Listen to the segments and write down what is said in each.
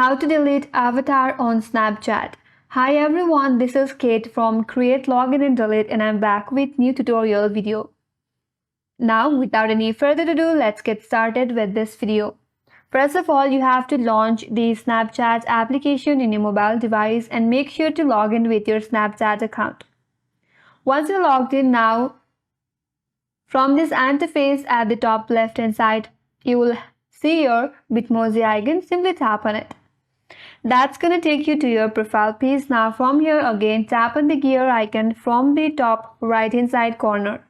How to delete avatar on Snapchat. Hi everyone, this is Kate from Create, Login and Delete, and I'm back with new tutorial video. Now, without any further ado, let's get started with this video. First of all, you have to launch the Snapchat application in your mobile device and make sure to log in with your Snapchat account. Once you're logged in now, from this interface at the top left hand side, you will see your Bitmoji icon. Simply tap on it. That's gonna take you to your profile page. Now from here again, tap on the gear icon from the top right hand side corner.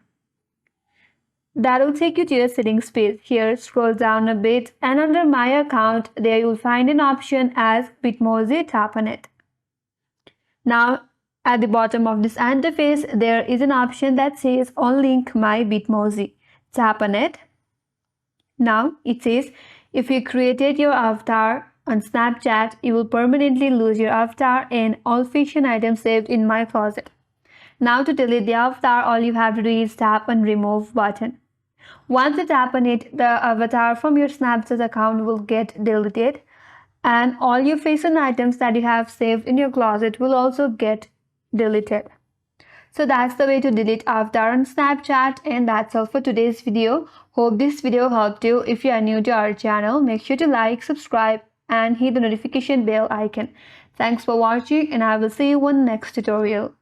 That will take you to your settings page. Here, scroll down a bit and under my account, there you'll find an option as Bitmoji. Tap on it. Now at the bottom of this interface, there is an option that says Unlink My Bitmoji. Tap on it. Now it says, if you created your avatar on Snapchat, you will permanently lose your avatar and all fashion items saved in my closet. Now to delete the avatar, all you have to do is tap on remove button. Once you tap on it, the avatar from your Snapchat account will get deleted and all your fashion items that you have saved in your closet will also get deleted. So that's the way to delete avatar on Snapchat, and that's all for today's video. Hope this video helped you. If you are new to our channel, make sure to like, subscribe and hit the notification bell icon. Thanks for watching and I will see you in the next tutorial.